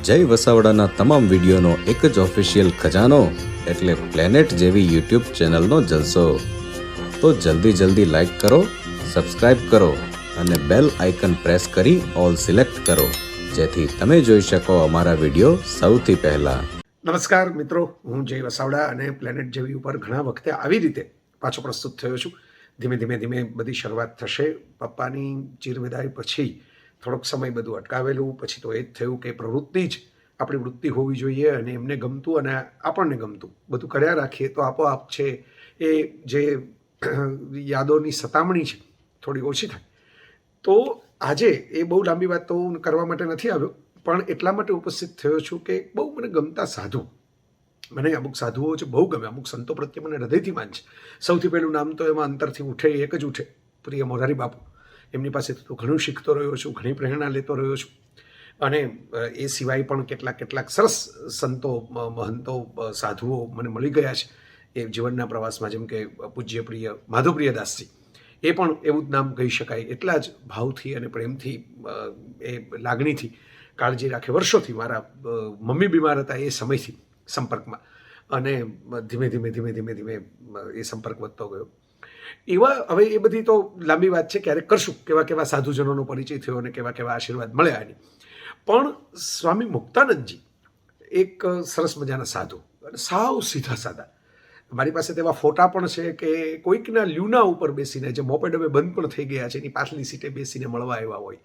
જય વસાવડાના તમામ વિડીયોનો એક જ ઓફિશિયલ ખજાનો એટલે પ્લેનેટ જેવી યુટ્યુબ ચેનલનો જલસો. તો જલ્દી લાઈક કરો, સબસ્ક્રાઇબ કરો અને બેલ આઇકન પ્રેસ કરી ઓલ સિલેક્ટ કરો, જેથી તમે જોઈ શકો અમારા વિડીયો સૌથી પહેલા. નમસ્કાર મિત્રો, હું જય વસાવડા અને પ્લેનેટ જેવી ઉપર ઘણા વખતે આવી રીતે પાછો પ્રસ્તુત થયો છું. ધીમે બધી શરૂઆત થશે. પપ્પાની ચીરવિદાય પછી થોડોક સમય બધું અટકાવેલું, પછી તો એ જ થયું કે પ્રવૃત્તિ જ આપણી વૃત્તિ હોવી જોઈએ અને એમને ગમતું અને આપણને ગમતું બધું કર્યા રાખીએ તો આપોઆપ છે એ જે યાદોની સતામણી છે થોડી ઓછી થાય. તો આજે એ બહુ લાંબી વાત તો હું કરવા માટે નથી આવ્યો, પણ એટલા માટે ઉપસ્થિત થયો છું કે બહુ મને ગમતા સાધુ, મને અમુક સાધુઓ છે બહુ ગમે, અમુક સંતો પ્રત્યે મને હૃદયથી માન છે. સૌથી પહેલું નામ તો એમાં અંતરથી ઉઠે એક જ ઉઠે, પ્રિય મોરારી બાપુ. એમની પાસેથી તો ઘણું શીખતો રહ્યો છું, ઘણી પ્રેરણા લેતો રહ્યો છું. અને એ સિવાય પણ કેટલાક સરસ સંતો, મહંતો, સાધુઓ મને મળી ગયા છે એ જીવનના પ્રવાસમાં, જેમ કે પૂજ્ય પ્રિય માધવપ્રિય દાસજી. એ પણ એવું જ નામ કહી શકાય. એટલા જ ભાવથી અને પ્રેમથી, એ લાગણીથી કાળજી રાખે વર્ષોથી. મારા મમ્મી બીમાર હતા એ સમયથી સંપર્કમાં, અને ધીમે એ સંપર્ક વધતો ગયો. હવે એ બધી તો લાંબી વાત છે, ક્યારેક કરશું. કેવા સાધુજનોનો પરિચય થયો અને કેવા આશીર્વાદ મળ્યા એની. પણ સ્વામી મુક્તાનંદજી એક સરસ મજાના સાધુ અને સાવ સીધા સાદા. મારી પાસે તેવા ફોટા પણ છે કે કોઈકના લ્યુના ઉપર બેસીને, જે મોપેડ હવે બંધ પણ થઈ ગયા છે, એની પાછલી સીટે બેસીને મળવા આવ્યા હોય.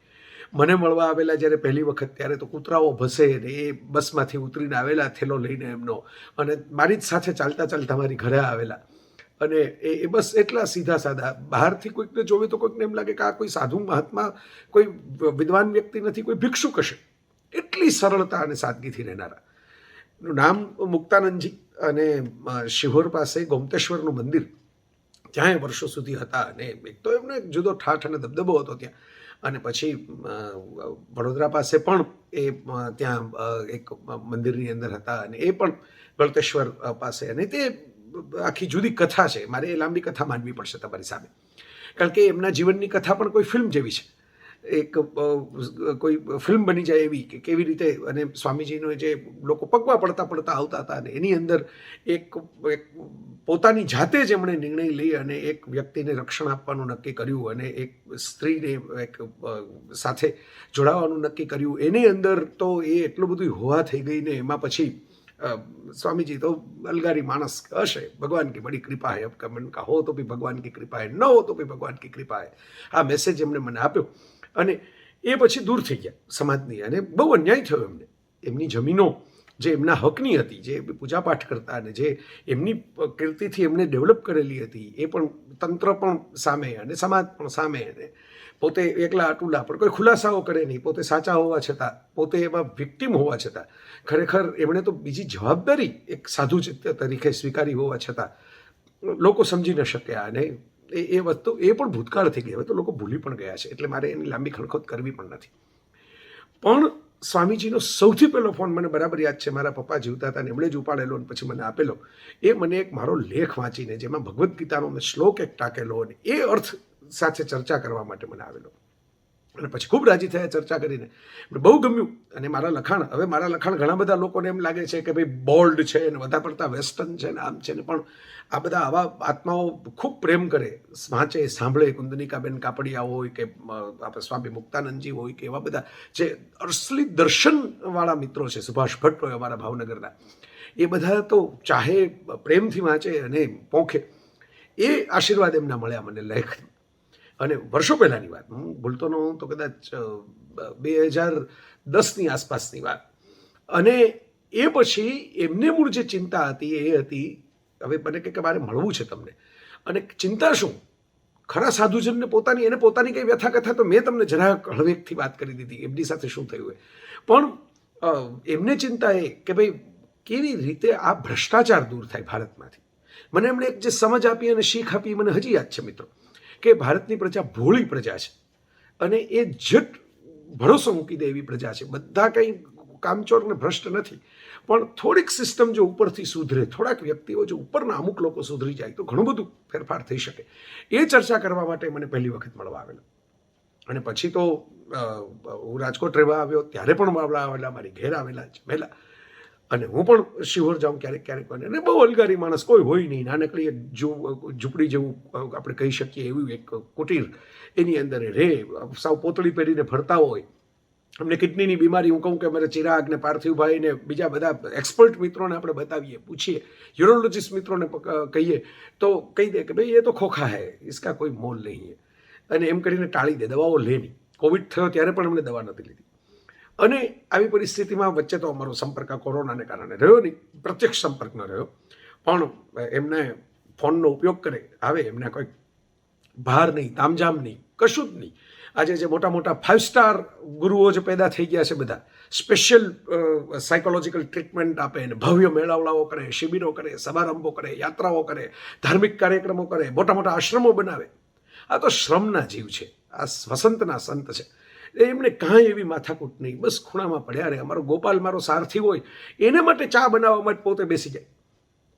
મને મળવા આવેલા જ્યારે પહેલી વખત, ત્યારે તો કૂતરાઓ ભસે ને એ બસમાંથી ઉતરીને આવેલા થેલો લઈને એમનો, અને મારી જ સાથે ચાલતા મારી ઘરે આવેલા. અને એ બસ એટલા સીધા સાદા. બહારથી કોઈકને જોવે તો કોઈકને એમ લાગે કે આ કોઈ સાધુ મહાત્મા, કોઈ વિદ્વાન વ્યક્તિ નથી, કોઈ ભિક્ષુક હશે. એટલી સરળતા અને સાદગીથી રહેનારા. એનું નામ મુક્તાનંદજી, અને શિહોર પાસે ગોમતેશ્વરનું મંદિર, ત્યાં એ વર્ષો સુધી હતા. અને એક તો એમનો એક જુદો ઠાઠ અને દબદબો હતો ત્યાં. અને પછી વડોદરા પાસે પણ એ ત્યાં એક મંદિરની અંદર હતા, અને એ પણ ગળતેશ્વર પાસે. અને તે આખી જુદી કથા છે. મારે એ લાંબી કથા માનવી પડશે તમારી સામે, કારણ કે એમના જીવનની કથા પણ કોઈ ફિલ્મ જેવી છે. એક કોઈ ફિલ્મ બની જાય એવી, કે કેવી રીતે અને સ્વામીજીનો જે લોકો પગવા પડતા આવતા હતા, અને એની અંદર એક પોતાની જાતે જ એમણે નિર્ણય લઈ અને એક વ્યક્તિને રક્ષણ આપવાનું નક્કી કર્યું, અને એક સ્ત્રીને એક સાથે જોડાવાનું નક્કી કર્યું. એની અંદર તો એ એટલું બધું હોવા થઈ ગઈ ને એમાં પછી स्वामी जी तो अलगारी मानस हशे, भगवान की बड़ी कृपा है. अब मन का हो तो भी भगवान की कृपा है, न हो तो भी भगवान की कृपा है. આ મેસેજ એમને મને આપ્યો. અને એ પછી દૂર થઈ ગયા સમાજની, અને બહુ અન્યાય થયો એમને. એમની જમીનો જે એમના હકની હતી, જે પૂજાપાઠ કરતા અને જે એમની કીર્તિથી એમને ડેવલપ કરેલી હતી, એ પણ તંત્ર પણ સામે અને સમાજ પણ સામે. અને પોતે એકલા અટુલા, પણ કોઈ ખુલાસાઓ કરે નહીં, પોતે સાચા હોવા છતાં, પોતે એમાં વિક્ટિમ હોવા છતાં, ખરેખર એમણે તો બીજી જવાબદારી એક સાધુ તરીકે સ્વીકારી હોવા છતાં લોકો સમજી ન શક્યા. અને એ વસ્તુ એ પણ ભૂતકાળ થઈ ગઈ. હવે તો લોકો ભૂલી પણ ગયા છે, એટલે મારે એની લાંબી ખડખોત કરવી પણ નથી. પણ સ્વામીજીનો સૌથી પહેલો ફોન મને બરાબર યાદ છે. મારા પપ્પા જીવતા હતા ને એમણે જ ઉપાડેલો અને પછી મને આપેલો. એ મને એક મારો લેખ વાંચીને, જેમાં ભગવદ્ ગીતાનો મેં શ્લોક એક ટાંકેલો, અને એ અર્થ સાથે ચર્ચા કરવા માટે મને આવેલો. અને પછી ખૂબ રાજી થયા ચર્ચા કરીને, બહુ ગમ્યું. અને મારા લખાણ ઘણા બધા લોકોને એમ લાગે છે કે ભાઈ બોલ્ડ છે ને વધારે પડતા વેસ્ટર્ન છે ને આમ છે ને, પણ આ બધા આવા આત્માઓ ખૂબ પ્રેમ કરે, વાંચે, સાંભળે. કુંદનિકાબેન કાપડિયા હોય કે આપણે સ્વામી મુક્તાનંદજી હોય કે એવા બધા જે અસલી દર્શનવાળા મિત્રો છે, સુભાષ ભટ્ટ હોય અમારા ભાવનગરના, એ બધા તો ચાહે પ્રેમથી વાંચે અને પોંખે. એ આશીર્વાદ એમના મળ્યા મને લેખ. અને વર્ષો પહેલાંની વાત, હું ભૂલતો ન હોઉં તો કદાચ 2010ની આસપાસની વાત. અને એ પછી એમને મૂળ જે ચિંતા હતી એ હતી, હવે મને કે મારે મળવું છે તમને. અને ચિંતા શું, ખરા સાધુજનને પોતાની કંઈ વ્યથા કથા તો મેં તમને જરા હળવેકથી વાત કરી દીધી, એમની સાથે શું થયું હોય. પણ એમને ચિંતા એ કે ભાઈ કેવી રીતે આ ભ્રષ્ટાચાર દૂર થાય ભારતમાંથી. મને એમણે એક જે સમજ આપી અને શીખ આપી, મને હજી યાદ છે મિત્રો, કે ભારતની પ્રજા ભોળી પ્રજા છે, અને એ જટ ભરોસો મૂકી દે એવી પ્રજા છે. બધા કંઈ કામચોર ને ભ્રષ્ટ નથી, પણ થોડીક સિસ્ટમ જો ઉપરથી સુધરે, થોડાક વ્યક્તિઓ જો ઉપરના અમુક લોકો સુધરી જાય તો ઘણું બધું ફેરફાર થઈ શકે. એ ચર્ચા કરવા માટે મને પહેલી વખત મળવા આવેલો. અને પછી તો હું રાજકોટ રહેવા આવ્યો ત્યારે પણ બાબલા આવેલા, મારી ઘેર આવેલા જમેલા. અને હું પણ શિહોર જાઉં ક્યારેક ક્યારેક, અને બહુ અલગારી માણસ કોઈ હોય નહીં, નાનકડી એક ઝૂંપડી જેવું આપણે કહી શકીએ એવું એક કુટીર, એની અંદર રહે, સાવ પોતળી પહેરીને ફરતા હોય. અમને કિડનીની બીમારી, હું કહું કે અમારે ચિરાગ ને પાર્થિવભાઈ ને બીજા બધા એક્સપર્ટ મિત્રોને આપણે બતાવીએ, પૂછીએ, યુરોલોજીસ્ટ મિત્રોને કહીએ તો કહી દે કે ભાઈ એ તો ખોખા હૈ, इसका કોઈ મોલ નહીં હૈ, અને એમ કરીને ટાળી દે, દવાઓ લે નહીં. કોવિડ થયો ત્યારે પણ અમને દવા નથી લીધી. અને આવી પરિસ્થિતિમાં વચ્ચે તો અમારો સંપર્ક કોરોનાને કારણે રહ્યો નહીં, પ્રત્યક્ષ સંપર્ક ન રહ્યો, પણ એમને ફોનનો ઉપયોગ કરે, આવે, એમના કોઈ બહાર નહીં, તામઝામ નહીં, કશું જ નહીં. આજે જે મોટા મોટા 5 સ્ટાર ગુરુઓ જે પેદા થઈ ગયા છે, બધા સ્પેશિયલ સાયકોલોજીકલ ટ્રીટમેન્ટ આપે, ને ભવ્ય મેળાવડાઓ કરે, શિબિરો કરે, સમારંભો કરે, યાત્રાઓ કરે, ધાર્મિક કાર્યક્રમો કરે, મોટા મોટા આશ્રમો બનાવે. આ તો શ્રમના જીવ છે, આ વસંતના સંત છે. એમને કાંઈ એવી માથાકૂટ નહીં, બસ ખૂણામાં પડ્યા રહે. અમારો ગોપાલ મારો સારથી હોય, એને માટે ચા બનાવવા માટે પોતે બેસી જાય,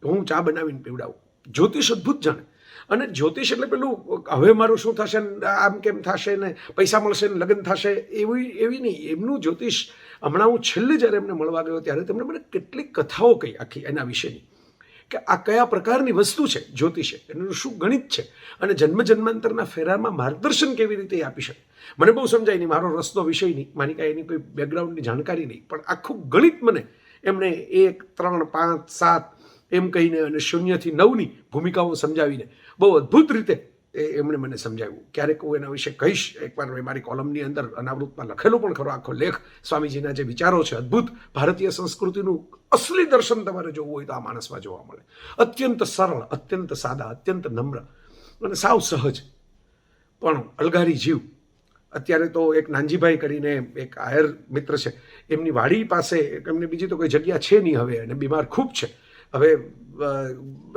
હું ચા બનાવીને પીવડાવું. જ્યોતિષ અદ્ભુત જાણે. અને જ્યોતિષ એટલે પેલું હવે મારું શું થશે ને આમ કેમ થશે ને પૈસા મળશે ને લગ્ન થશે એવી નહીં. એમનું જ્યોતિષ, હમણાં હું છેલ્લે જ્યારે એમને મળવા ગયો ત્યારે તેમણે મને કેટલીક કથાઓ કહી આખી એના વિશેની, કે આ કયા પ્રકારની વસ્તુ છે જ્યોતિષે, એનું શું ગણિત છે, અને જન્મ જન્માંતરના ફેરામાં માર્ગદર્શન કેવી રીતે આપી શકે. મને બહુ સમજાય નહીં, મારો રસનો વિષય નહીં, મારી કાંઈ એની કોઈ બેકગ્રાઉન્ડની જાણકારી નહીં, પણ આખું ગણિત મને એમણે 1, 3, 5, 7 એમ કહીને અને 0 થી 9ની ભૂમિકાઓ સમજાવીને બહુ અદ્ભુત રીતે એમણે મને સમજાવ્યું. ક્યારેક હું એના વિશે કહીશ, એકવાર મેં મારી કોલમની અંદર અનાવૃતમાં લખેલું પણ ખરો આખો લેખ. સ્વામીજીના જે વિચારો છે અદ્ભુત, ભારતીય સંસ્કૃતિનું અસલી દર્શન તમારે જોવું હોય તો આ માણસમાં જોવા મળે. અત્યંત સરળ, અત્યંત સાદા, અત્યંત નમ્ર અને સાવ સહજ, પણ અલગારી જીવ. અત્યારે તો એક નાનજીભાઈ કરીને એક આયર મિત્ર છે, એમની વાડી પાસે, એમને બીજી તો કોઈ જગ્યા છે નહીં હવે, અને બીમાર ખૂબ છે. હવે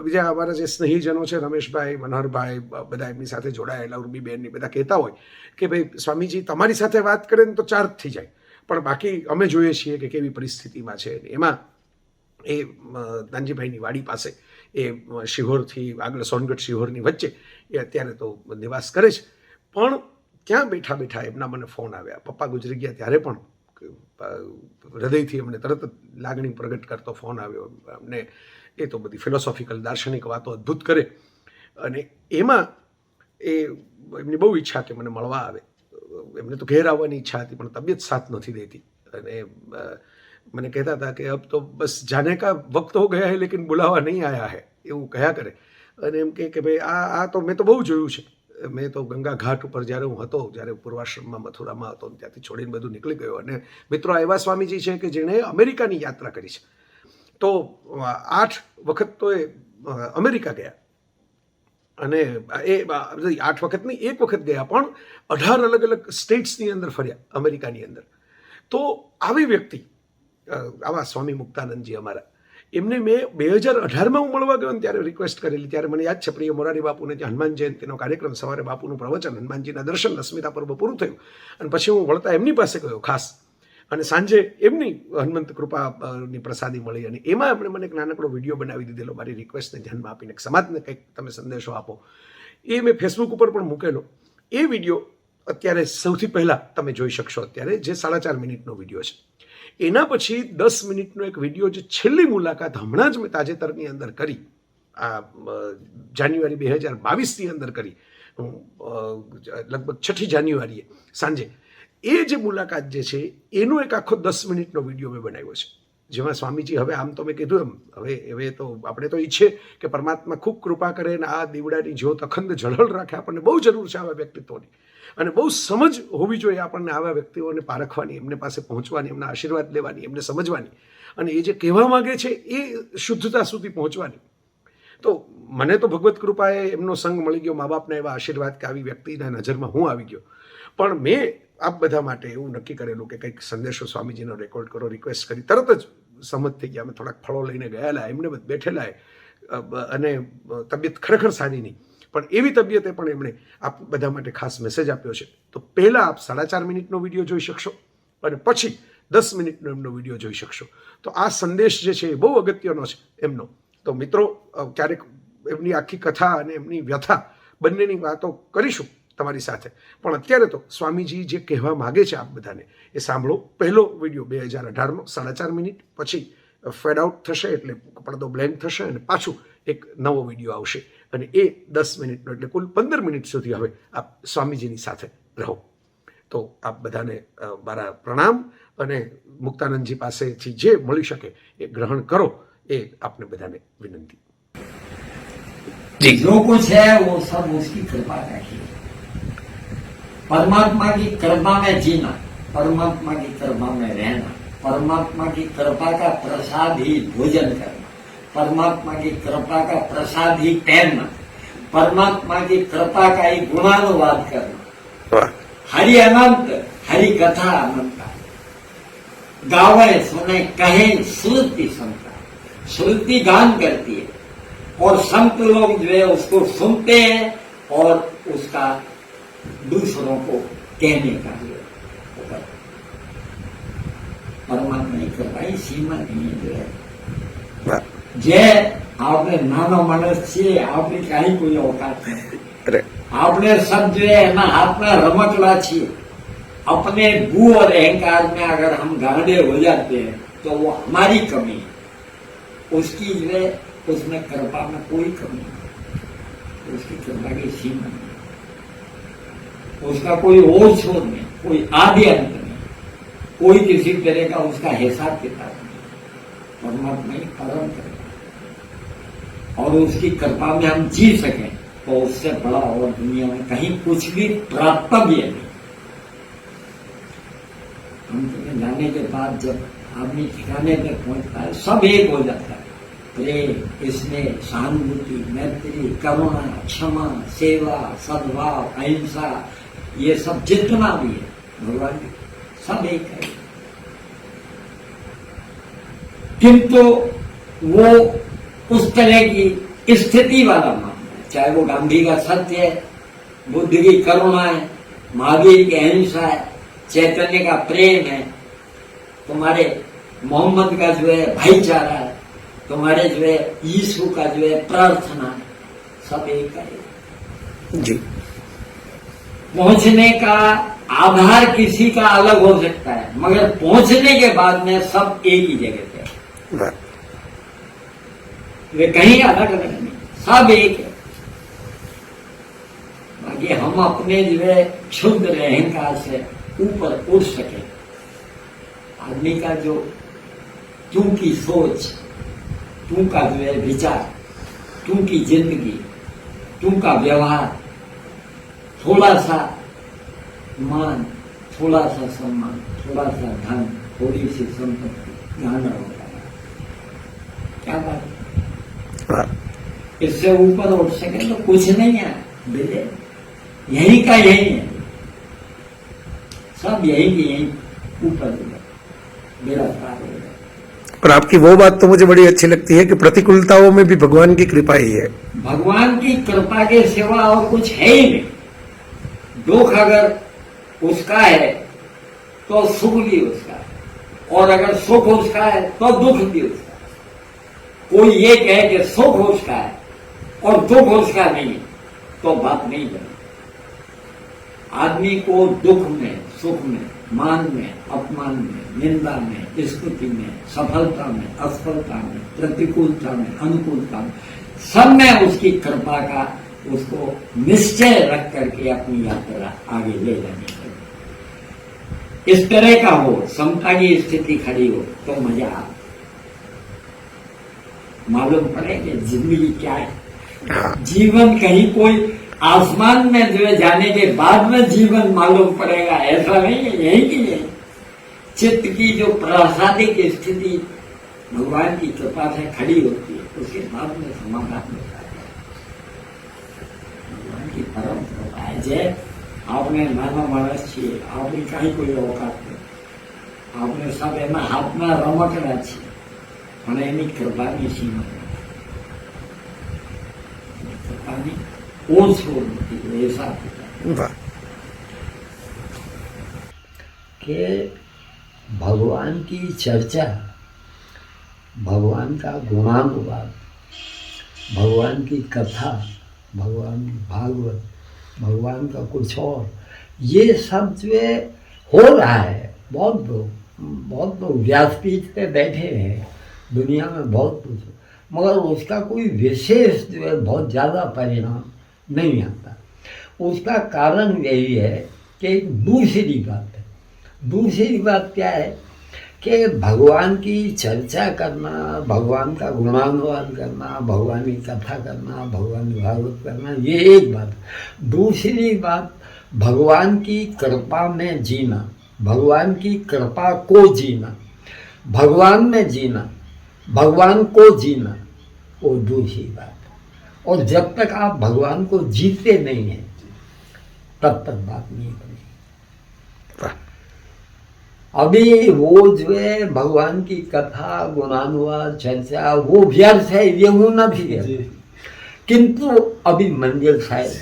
બીજા અમારા જે સ્નેહીજનો છે, રમેશભાઈ, મનોહરભાઈ, બધા એમની સાથે જોડાયેલા, ઉર્મીબેન, બધા કહેતા હોય કે ભાઈ સ્વામીજી તમારી સાથે વાત કરે ને તો ચાર્જ થઈ જાય, પણ બાકી અમે જોઈએ છીએ કે કેવી પરિસ્થિતિમાં છે. એમાં એ નાનજીભાઈની વાડી પાસે, એ શિહોરથી આગળ સોનગઢ શિહોરની વચ્ચે એ અત્યારે તો નિવાસ કરે છે. પણ ત્યાં બેઠા બેઠા એમના મને ફોન આવ્યા. પપ્પા ગુજરી ગયા ત્યારે પણ હૃદયથી અમને તરત જ લાગણી પ્રગટ કરતો ફોન આવ્યો અમને. એ તો બધી ફિલોસોફિકલ દાર્શનિક વાતો અદ્ભુત કરે, અને એમાં એમની બહુ ઈચ્છા કે મને મળવા આવે. એમને તો ઘેર આવવાની ઈચ્છા હતી, પણ તબિયત સાથ નથી દેતી, અને મને કહેતા હતા કે અબ તો બસ જાને કા વક્ત હો ગયા હૈ લેકિન બુલાવા નહીં આયા હૈ, એવું કહ્યા કરે. અને એમ કે ભાઈ આ તો મેં તો બહુ જોયું છે. મેં તો ગંગા ઘાટ ઉપર જ્યારે હું હતો, જ્યારે પૂર્વાશ્રમમાં મથુરામાં હતો, ત્યાંથી છોડીને બધું નીકળી ગયો. અને મિત્રો આ એવા સ્વામીજી છે કે જેણે અમેરિકાની યાત્રા કરી છે. તો 8 વખત તો એ અમેરિકા ગયા, અને એ 8 વખત નહીં, 1 વખત ગયા, પણ 18 અલગ અલગ સ્ટેટ્સની અંદર ફર્યા અમેરિકાની અંદર. તો આવી વ્યક્તિ, આવા સ્વામી મુક્તાનંદજી અમારા, એમને મેં 2018માં હું મળવા ગયો ને ત્યારે રિક્વેસ્ટ કરેલી. ત્યારે મને યાદ છે, પ્રિય મોરારી બાપુને ત્યાં હનુમાન જયંતિનો કાર્યક્રમ, સવારે બાપુનું પ્રવચન, હનુમાનજીના દર્શન, અસ્મિતા પર્વ પૂરું થયું, અને પછી હું વળતા એમની પાસે ગયો ખાસ, અને સાંજે એમની હનુમંત કૃપાની પ્રસાદી મળી, અને એમાં એમણે મને એક નાનકડો વિડીયો બનાવી દીધેલો, મારી રિક્વેસ્ટને ધ્યાનમાં આપીને, સમાજને કંઈક તમે સંદેશો આપો. એ મેં ફેસબુક ઉપર પણ મૂકેલો. એ વિડીયો અત્યારે સૌથી પહેલાં તમે જોઈ શકશો અત્યારે, જે 4.5 મિનિટનો વિડીયો છે. એના પછી 10 મિનિટનો એક વિડીયો, જે છેલ્લી મુલાકાત હમણાં જ મેં તાજેતરની અંદર કરી, આ જાન્યુઆરી 2022ની અંદર કરી, લગભગ 6 જાન્યુઆરીએ સાંજે. એ જે મુલાકાત જે છે એનો એક આખો 10 મિનિટનો વિડીયો મેં બનાવ્યો છે, જેમાં સ્વામીજી, હવે આમ તો મેં કીધું એમ, હવે તો આપણે તો ઈચ્છે કે પરમાત્મા ખૂબ કૃપા કરે અને આ દીવડાની જ્યોત અખંડ ઝળહળ રાખે. આપણને બહુ જરૂર છે આવા વ્યક્તિત્વની, અને બહુ સમજ હોવી જોઈએ આપણને આવા વ્યક્તિઓને પારખવાની, એમને પાસે પહોંચવાની, એમના આશીર્વાદ લેવાની, એમને સમજવાની, અને એ જે કહેવા માગે છે એ શુદ્ધતા સુધી પહોંચવાની. તો મને તો ભગવત કૃપાએ એમનો સંગ મળી ગયો, મા બાપના એવા આશીર્વાદ કે આવી વ્યક્તિના નજરમાં હું આવી ગયો. પણ મેં આપ બધા માટે એવું નક્કી કરેલું કે કંઈક સંદેશો સ્વામીજીનો રેકોર્ડ કરો, રિક્વેસ્ટ કરી. તરત જ સંમત થઈ ગયા. અમે થોડાક ફળો લઈને ગયેલા, એમને બેઠેલા, અને તબિયત ખરેખર સારી નહીં, પણ એવી તબિયતે પણ એમણે આપ બધા માટે ખાસ મેસેજ આપ્યો છે. તો પહેલાં આપ 4.5 મિનિટનો વિડીયો જોઈ શકશો, અને પછી 10 મિનિટનો એમનો વિડીયો જોઈ શકશો. તો આ સંદેશ જે છે એ બહુ અગત્યનો છે એમનો. તો મિત્રો, ક્યારેક એમની આખી કથા અને એમની વ્યથા બંનેની વાતો કરીશું, તમારી સાથે. પણ અત્યારે તો સ્વામીજી જે કહેવા માગે છે આપ બધાને એ સાંભળો. પહેલો વિડીયો 2018નો 4.5 મિનિટ, પછી ફેડ આઉટ થશે એટલે પડદો બ્લેન્ક થશે અને પાછું એક નવો વિડીયો આવશે અને એ 10 મિનિટનો, એટલે કુલ 15 મિનિટ સુધી હવે આપ સ્વામીજીની સાથે રહો. તો આપ બધાને મારા પ્રણામ અને મુક્તાનંદજી પાસેથી જે મળી શકે એ ગ્રહણ કરો, એ આપને બધાને વિનંતી. जो कुछ है वो सब उसकी कृपा का ही है। परमात्मा की कृपा में जीना, परमात्मा की कृपा में रहना, परमात्मा की कृपा का प्रसाद ही भोजन करना, परमात्मा की कृपा का प्रसाद ही तैरना, परमात्मा की कृपा का ही गुणानुवाद करना। हरि अनंत, हरि कथा अनंत, गावे सुने कहे श्रुति संता, श्रुति गान करती है और संत लोग जो है उसको सुनते हैं और उसका दूसरों को कहने का होगा। परमात्मा की कृपा ही सीमा नहीं है। जो है जे आपने नानो मानस छे, आपने कहीं कोई औकात नहीं, आपने सब जो है ना हाथ में रमकड़ा छे। अपने भू और अहंकार में अगर हम गांडे हो जाते हैं तो वो हमारी कमी है, उसकी जो है उसमें कृपा में कोई कमी नहीं, उसकी कृपा की सीमा नहीं, उसका कोई और छोर नहीं, कोई आदि अंत नहीं, कोई किसी तरह का उसका हिसाब किताब नहीं। परमात्मा ही परम कृपा, और उसकी कृपा में हम जी सकें तो उससे बड़ा और दुनिया में कहीं कुछ भी प्राप्तव्य नहीं। हम तुम्हें जाने के बाद जब आदमी ठिकाने पर पहुंचता है सब एक हो जाता है। प्रेम, इसमें सहानुभूति, मैत्री, करुणा, क्षमा, सेवा, सद्भाव, अहिंसा, ये सब जितना भी है भगवान सब एक है। किंतु वो उस तरह की स्थिति वाला मानना है, चाहे वो गांधी का सत्य है, बुद्ध की करुणा है, महावीर की अहिंसा है, चैतन्य का प्रेम है, तुम्हारे मोहम्मद का जो है भाईचारा है, तुम्हारे जो है यीशु का जो है प्रार्थना है, सब एक है जी। पहुंचने का आधार किसी का अलग हो सकता है, मगर पहुंचने के बाद में सब एक ही जगह पे है, वे कहीं अलग अलग नहीं, सब एक है। बाकी हम अपने जो है क्षुद्र अहंकार से ऊपर उठ सके। आदमी का जो तू की सोच, तू का जो है विचार, तू की जिंदगी, तू का व्यवहार, थोड़ा सा मान, थोड़ा सा सम्मान, थोड़ा सा धन, थोड़ी सी संपत्ति गाना होता है, क्या बात। इससे ऊपर उठ सके तो कुछ नहीं है, बिले यही का यही है, सब यही की यही ऊपर मेरा पार हो गया। पर आपकी वो बात तो मुझे बड़ी अच्छी लगती है कि प्रतिकूलताओं में भी भगवान की कृपा ही है। भगवान की कृपा के सिवा और कुछ है ही नहीं। दुख अगर उसका है तो सुख भी उसका है, और अगर सुख उसका है तो दुख भी उसका है। कोई ये कहे कि सुख उसका है और दुख उसका नहीं तो बात नहीं बनी। आदमी को दुख में, सुख में, मान में, अपमान में, निंदा में, स्तुति में, सफलता में, असफलता में, प्रतिकूलता में, अनुकूलता में, सब में उसकी कृपा का उसको निश्चय रख करके अपनी यात्रा आगे ले जानी चाहिए। इस तरह का हो, समता की स्थिति खड़ी हो तो मजा आ, मालूम पड़े कि जिंदगी क्या है। जीवन कहीं कोई आसमान में जो है जाने के बाद में जीवन मालूम पड़ेगा, ऐसा नहीं है। यही की है चित्त की जो प्रासादिक स्थिति भगवान की कृपा से खड़ी होती है, उसके बाद में समाधान होता है। भगवान की परम कृपा है। जय आपने नाना मानस छे, आपने कहीं कोई औकात नहीं, आपने सब एना हाथ में रमकड़ा छे, पण एनी कृपानी सीमा कृपानी ओछो નથી ऐसा कि भगवान की चर्चा, भगवान का गुणानुवाद, भगवान की कथा, भगवान भागवत, भगवान का कुछ और। ये सब जो है हो रहा है। बहुत लोग व्यासपीठ पे बैठे हैं, दुनिया में बहुत कुछ, मगर उसका कोई विशेष जो है बहुत ज़्यादा परिणाम नहीं आता। उसका कारण यही है कि एक दूसरी बात है। दूसरी बात क्या है कि भगवान की चर्चा करना, भगवान का गुणानुवाद करना, भगवान की कथा करना, भगवान भागवत करना, ये एक बात। दूसरी बात, भगवान की कृपा में जीना, भगवान की कृपा को जीना, भगवान में जीना, भगवान को जीना, वो दूसरी बात है। और जब तक आप भगवान को जीते नहीं हैं तब तक बात नहीं बनी। अभी वो जो है भगवान की कथा, गुणानुवाद, चर्चा, वो व्यर्थ है, ये होना भी है, किंतु अभी मंजिल शायद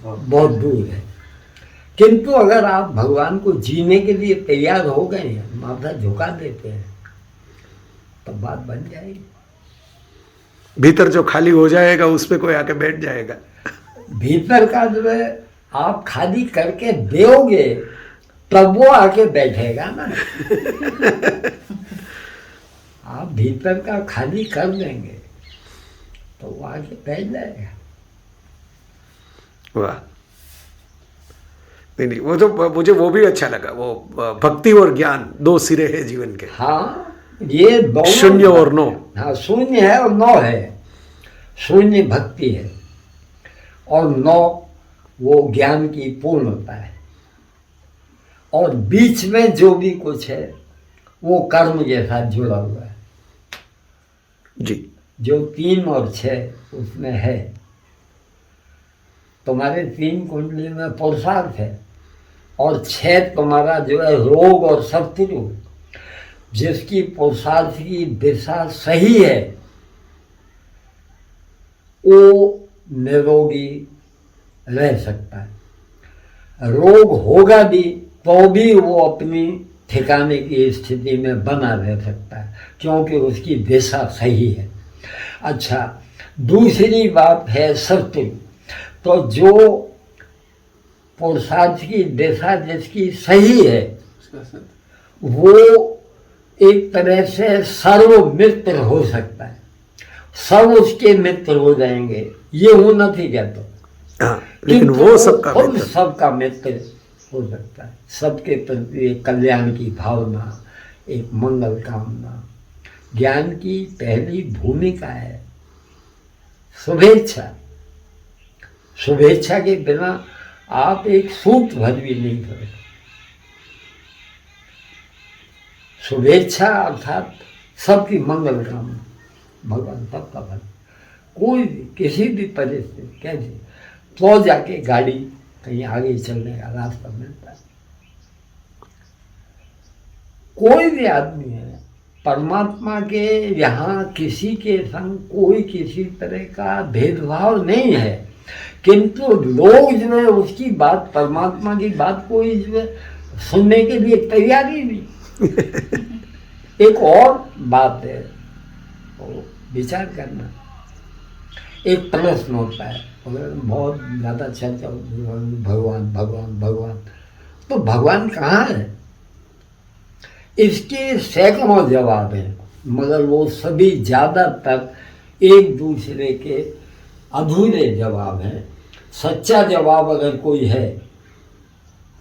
बहुत दूर है। किंतु अगर आप भगवान को जीने के लिए तैयार हो गए हैं, माथा झुका देते हैं, तब बात बन जाएगी। भीतर जो खाली हो जाएगा उस पे कोई आके बैठ जाएगा। भीतर का जो है आप खाली करके दोगे तब वो आके बैठेगा ना। आप भीतर का खाली कर देंगे तो वो आके बैठ जाएगा। वाह, नहीं वो तो मुझे वो भी अच्छा लगा, वो भक्ति और ज्ञान दो सिरे है जीवन के। हाँ, ये दोनों शून्य और नौ। हाँ, शून्य है और नौ है। शून्य भक्ति है और नौ वो ज्ञान की पूर्णता है। और बीच में जो भी कुछ है वो कर्म के साथ जुड़ा हुआ है जी। जो 3 और 6 उसमें है। तुम्हारे 3 कुंडली में पुरुषार्थ है और 6 तुम्हारा जो है रोग और शत्रु। जिसकी पुरुषार्थ की दिशा सही है वो निरोगी रह सकता है। रोग होगा भी तो भी वो अपनी ठिकाने की स्थिति में बना रह सकता है, क्योंकि उसकी दिशा सही है। अच्छा, दूसरी बात है शत्रु। तो जो पुरुषार्थ की दिशा जिसकी सही है वो एक तरह से सर्व मित्र हो सकता है, सब उसके मित्र हो जाएंगे, ये वो नहीं कहता। हाँ, लेकिन वो सबका खुद मित्र। सबका मित्र हो सकता है। सबके प्रति एक कल्याण की भावना, एक मंगल कामना। ज्ञान की पहली भूमिका है शुभेच्छा। शुभेच्छा के बिना आप एक सूत भर भी नहीं करें। शुभेच्छा अर्थात सबकी मंगल कामना, भगवान सबका भला। कोई भी किसी भी परिस्थिति कैसे तो जाके गाड़ी कहीं आगे चलने का रास्ता मिलता है। कोई भी आदमी है, परमात्मा के यहाँ किसी के संग कोई किसी तरह का भेदभाव नहीं है, किंतु लोग जो है उसकी बात, परमात्मा की बात कोई जो है सुनने के लिए तैयार ही नहीं। एक और बात है, तो विचार करना। एक प्रश्न होता है, बहुत ज़्यादा चर्चा होती है भगवान भगवान भगवान, तो भगवान कहाँ है? इसके सैकड़ों जवाब हैं, मगर वो सभी ज़्यादातर एक दूसरे के अधूरे जवाब हैं। सच्चा जवाब अगर कोई है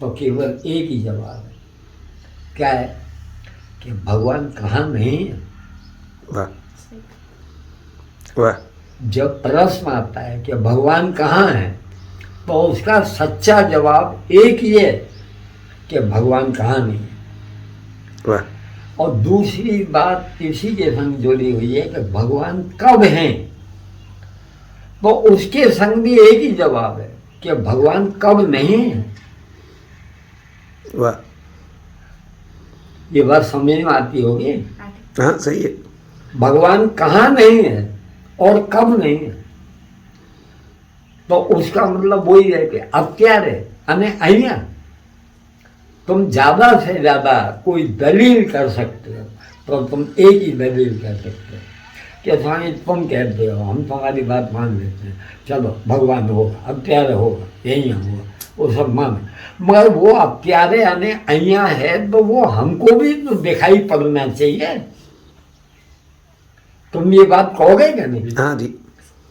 तो केवल एक ही जवाब है। क्या है? कि भगवान कहाँ नहीं है। वाह वाह। जब प्रश्न आता है कि भगवान कहाँ है तो उसका सच्चा जवाब एक ही है कि भगवान कहाँ नहीं है। वाह। और दूसरी बात इसी के संग जुड़ी हुई है कि भगवान कब हैं, तो उसके संग भी एक ही जवाब है कि भगवान कब नहीं है। वाह। ये बात समझ में आती होगी। हाँ, सही है। भगवान कहाँ नहीं है और कब नहीं है, तो उसका मतलब वही है कि અત્યારે અને અહીંયા तुम ज़्यादा से ज़्यादा कोई दलील कर सकते हो तो तुम एक ही दलील कर सकते हो कि स्वामी तुम कहते हो, हम तुम्हारी बात मान लेते हैं, चलो भगवान होगा, अब प्यारे होगा, यही होगा, वो सब मान। मगर वो अब प्यारे आने अहिया है तो वो हमको भी तो दिखाई पड़ना चाहिए। तुम ये बात कहोगे क्या नहीं? हाँ जी।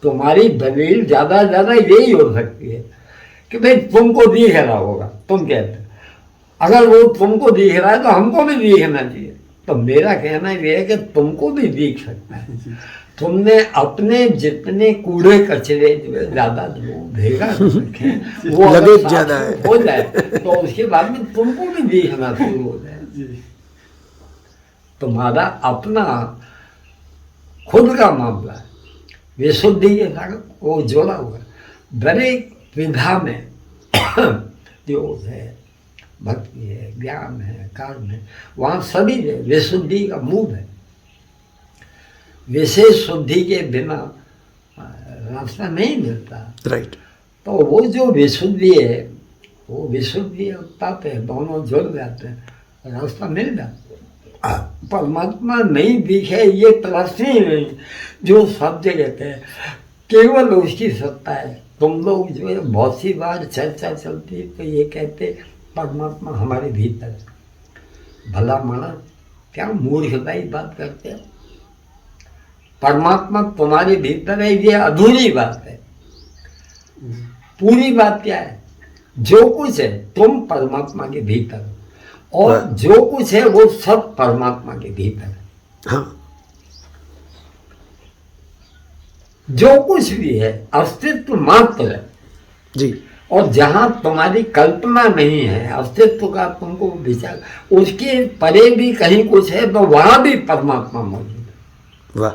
तुम्हारी दलील ज्यादा ज्यादा यही हो सकती है कि भाई तुमको दिख रहा होगा, तुम कहते हो। अगर वो तुमको दिख रहा है तो हमको भी दिखना चाहिए। तो मेरा कहना ये है कि तुमको भी दिख सकता है। तुमने अपने जितने कूड़े कचरे जो है ज्यादा भेगा वो अगर लगेज साफ ज्यादा है हो जाए तो उसके बाद में तुमको भी दिखना शुरू हो जाए। तुम्हारा अपना खुद का मामला है, विशुद्धि के साथ वो जोड़ा हुआ है। दरेक विधा में योग है, भक्ति है, ज्ञान है, कर्म है, वहाँ सभी है विशुद्धि का मूल है। विशेष शुद्धि के बिना रास्ता नहीं मिलता। राइट। तो वो जो विशुद्धि है, वो विशुद्धि और तप है, दोनों जुड़ जाते हैं, रास्ता मिल जाता है। परमात्मा नहीं दिखे ये प्रश्न ही नहीं, जो सब जगह है, केवल उसकी सत्ता है। तुम लोग जो है बहुत सी बार चर्चा चलती है तो ये कहते परमात्मा हमारे भीतर है। भला माना क्या मूर्खताई बात करते हो? परमात्मा तुम्हारे भीतर है, ये अधूरी बात है। पूरी बात क्या है? जो कुछ है तुम परमात्मा के भीतर हो, और जो कुछ है वो सब परमात्मा के भीतर है। हाँ। जो कुछ भी है अस्तित्व मात्र है जी। और जहां तुम्हारी कल्पना नहीं है अस्तित्व का, तुमको विचार उसके परे भी कहीं कुछ है तो वहां भी परमात्मा मौजूद है। वाह।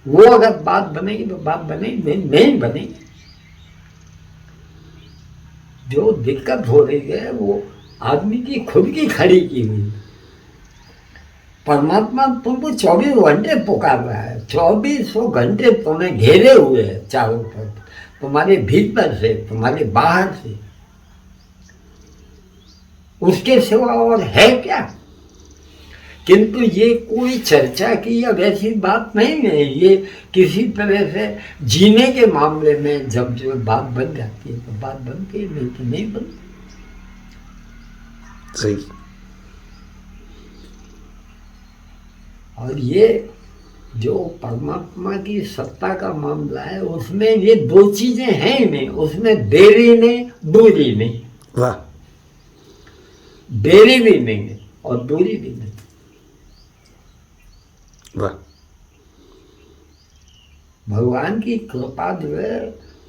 वो अगर बात बनेगी तो बात बनेगी, नहीं बनेगी। जो दिक्कत हो रही है वो आदमी की खुद की खड़ी की हुई। परमात्मा तुमको 24 घंटे पुकार रहा है, 24 घंटे तुम्हें घेरे हुए है चारों तरफ, तुम्हारे भीतर से, तुम्हारे बाहर से। उसके सिवा और है क्या? किंतु ये कोई चर्चा की या वैसी बात नहीं है। ये किसी तरह से जीने के मामले में जब जो बात बन जाती है तो बात बनती है, नहीं तो नहीं बनती। सही। और ये जो परमात्मा की सत्ता का मामला है उसमें ये दो चीजें हैं ही नहीं, उसमें देरी नहीं, दूरी नहीं। वाह। देरी भी नहीं है और दूरी भी नहीं। वाह। भगवान की कृपा जो है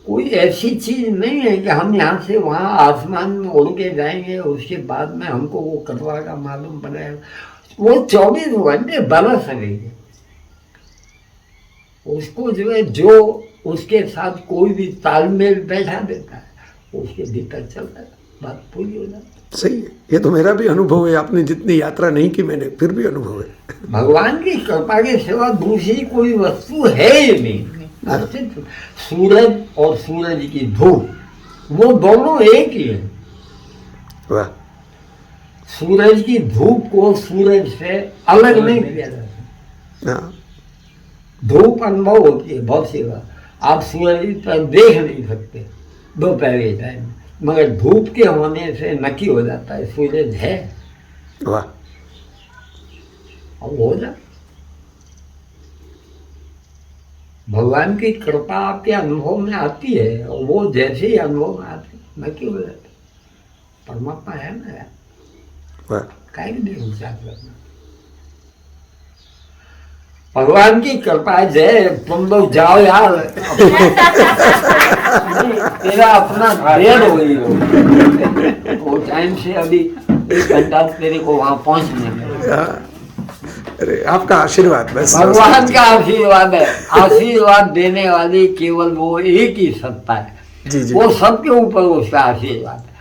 कोई ऐसी चीज नहीं है कि हम यहाँ से वहाँ आसमान में उड़ के जाएंगे उसके बाद में हमको वो कृपा का मालूम पड़ेगा। वो 24 घंटे बरस रही है। उसको जो है जो उसके साथ कोई भी तालमेल बैठा देता है उसके भीतर चलता है, बात पूरी हो जाती है। सही है। ये तो मेरा भी अनुभव है। आपने जितनी यात्रा नहीं की मैंने, फिर भी अनुभव है। भगवान की कृपा के सिवा दूसरी कोई वस्तु है ही नहीं। सूरज और सूरज की धूप वो दोनों एक ही है। वाह। सूरज की धूप को सूरज से अलग नहीं किया जा सकता। हाँ। धूप अनुभव होती है बहुत सी बार, आप सूरज पर देख नहीं सकते दोपहर के टाइम, मगर धूप के होने से नक्की हो जाता है सूरज है। वाह। और हो जाता। भगवान की कृपा आपके अनुभव में आती है और वो जैसे ही अनुभव में आती है नक्की हो जाती है परमात्मा है ना यार। वाह। कहीं नहीं विचार करना। भगवान की कृपा जय, तुम लोग जाओ यार। तेरा अपना देर हो गई हो, वो टाइम से अभी 1 घंटा तेरे को वहां पहुंचने में। अरे आपका आशीर्वाद बस। भगवान का आशीर्वाद है। आशीर्वाद देने वाली केवल वो एक ही सत्ता है। जी जी। वो सबके ऊपर उसका आशीर्वाद है।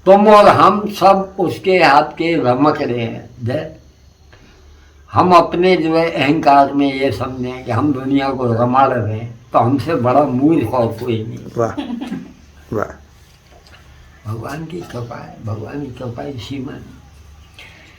तुम और हम सब उसके हाथ के रमक रहे हैं। जय। हम अपने जो है अहंकार में ये समझें कि हम दुनिया को रमा रहे हैं तो हमसे बड़ा मूर्ख और कोई नहीं। वाह। वाह। भगवान की कृपा है, भगवान की कृपा इसी में